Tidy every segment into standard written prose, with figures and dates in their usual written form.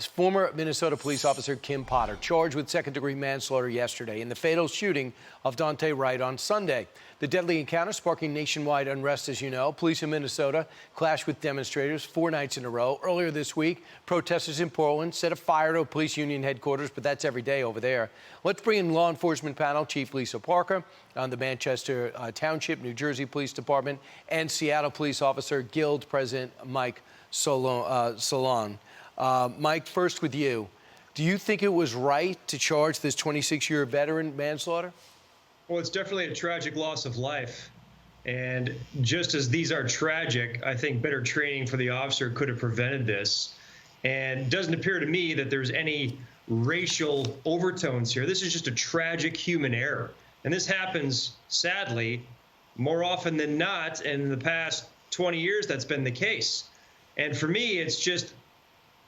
former Minnesota police officer Kim Potter, charged with second-degree manslaughter yesterday in the fatal shooting of Daunte Wright on Sunday. The deadly encounter sparking nationwide unrest, as you know. Police in Minnesota clashed with demonstrators 4 nights in a row. Earlier this week, protesters in Portland set a fire to a police union headquarters, but that's every day over there. Let's bring in law enforcement panel Chief Lisa Parker on the Manchester Township, New Jersey Police Department, and Seattle Police Officer Guild President Mike Solan. Mike, first with you. Do you think it was right to charge this 26-year veteran manslaughter? Well, it's definitely a tragic loss of life. And just as these are tragic, I think better training for the officer could have prevented this. And it doesn't appear to me that there's any racial overtones here. This is just a tragic human error. And this happens, sadly, more often than not. And in the past 20 years, that's been the case. And for me, it's just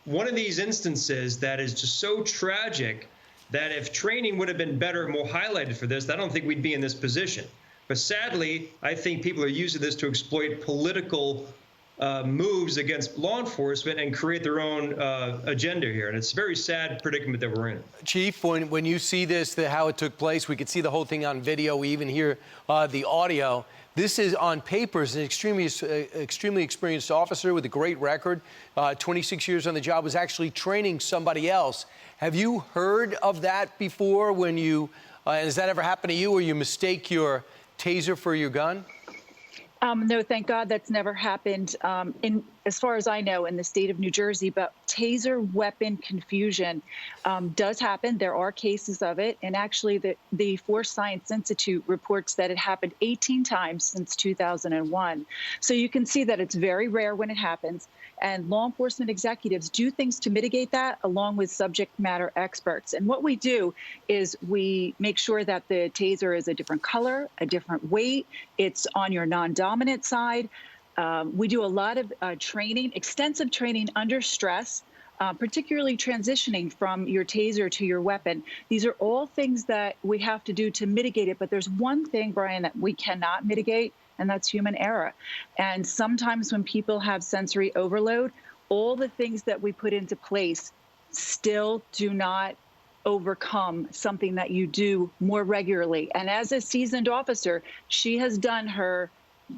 one of these instances that is just so tragic that if training would have been better and more highlighted for this, I don't think we'd be in this position. But sadly, I think people are using this to exploit political moves against law enforcement and create their own agenda here. And it's a very sad predicament that we're in. Chief, when you see this, how it took place, we could see the whole thing on video. We even hear the audio. This is on paper is an extremely experienced officer with a great record. 26 years on the job, was actually training somebody else. Have you heard of that before when you, has that ever happened to you where you mistake your taser for your gun? No, thank God that's never happened, as far as I know, in the state of New Jersey. But taser weapon confusion does happen. There are cases of it. And actually, the Force Science Institute reports that it happened 18 times since 2001. So you can see that it's very rare when it happens. And law enforcement executives do things to mitigate that, along with subject matter experts. And what we do is we make sure that the taser is a different color, a different weight. It's on your non-dominant side. We do a lot of training, extensive training under stress, particularly transitioning from your taser to your weapon. These are all things that we have to do to mitigate it. But there's one thing, Brian, that we cannot mitigate, and that's human error. And sometimes when people have sensory overload, all the things that we put into place still do not overcome something that you do more regularly. And as a seasoned officer, she has done her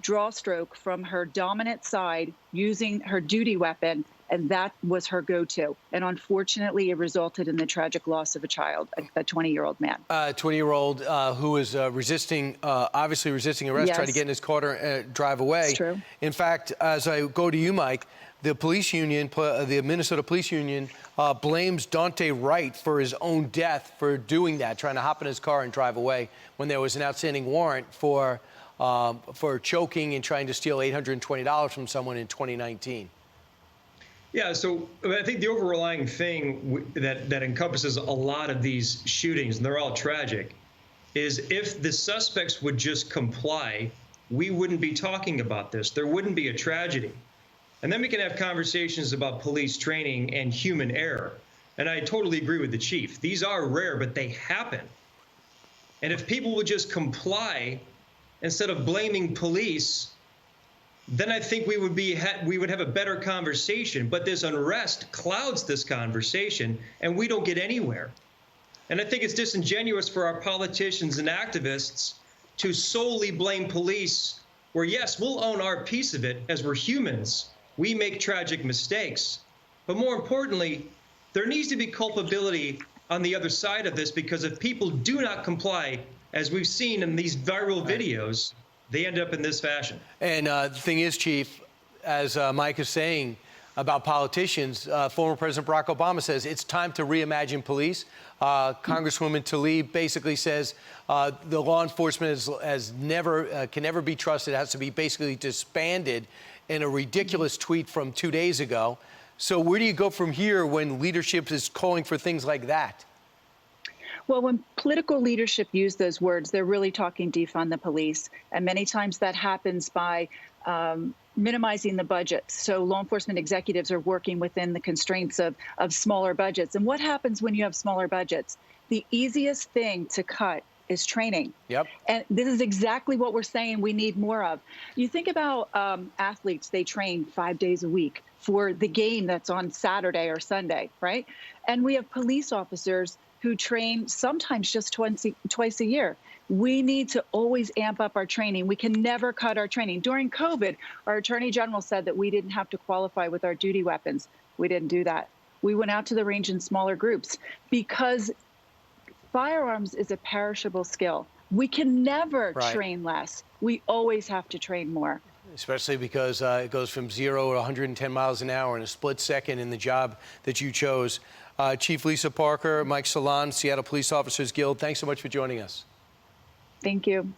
draw stroke from her dominant side using her duty weapon, and that was her go-to. And unfortunately, it resulted in the tragic loss of a child, a 20-year-old man. 20-year-old who was obviously resisting arrest, Yes. tried to get in his car and drive away. It's true. In fact, as I go to you, Mike, the police union, the Minnesota Police Union, blames Daunte Wright for his own death for doing that, trying to hop in his car and drive away when there was an outstanding warrant for choking and trying to steal $820 from someone in 2019. Yeah, so I think the overlying thing that encompasses a lot of these shootings, and they're all tragic, is if the suspects would just comply, we wouldn't be talking about this. There wouldn't be a tragedy. And then we can have conversations about police training and human error. And I totally agree with the chief. These are rare, but they happen. And if people would just comply instead of blaming police, then I think we would have a better conversation. But this unrest clouds this conversation, and we don't get anywhere. And I think it's disingenuous for our politicians and activists to solely blame police, where, yes, we'll own our piece of it as we're humans. We make tragic mistakes. But more importantly, there needs to be culpability on the other side of this, because if people do not comply, as we've seen in these viral videos, they end up in this fashion. And the thing is, Chief, as Mike is saying about politicians, former President Barack Obama says it's time to reimagine police. Congresswoman Tlaib basically says the law enforcement can never be trusted. It has to be basically disbanded, in a ridiculous tweet from 2 days ago. So where do you go from here when leadership is calling for things like that? Well, when political leadership use those words, they're really talking defund the police. And many times that happens by minimizing the budget. So law enforcement executives are working within the constraints of smaller budgets. And what happens when you have smaller budgets? The easiest thing to cut is training. Yep. And this is exactly what we're saying we need more of. You think about athletes, they train 5 days a week for the game that's on Saturday or Sunday, right? And we have police officers who train sometimes just twice a year. We need to always amp up our training. We can never cut our training. During COVID, our Attorney General said that we didn't have to qualify with our duty weapons. We didn't do that. We went out to the range in smaller groups because firearms is a perishable skill. We can never train less. We always have to train more. Especially because it goes from 0 to 110 miles an hour in a split second in the job that you chose. Chief Lisa Parker, Mike Solan, Seattle Police Officers Guild, thanks so much for joining us. Thank you.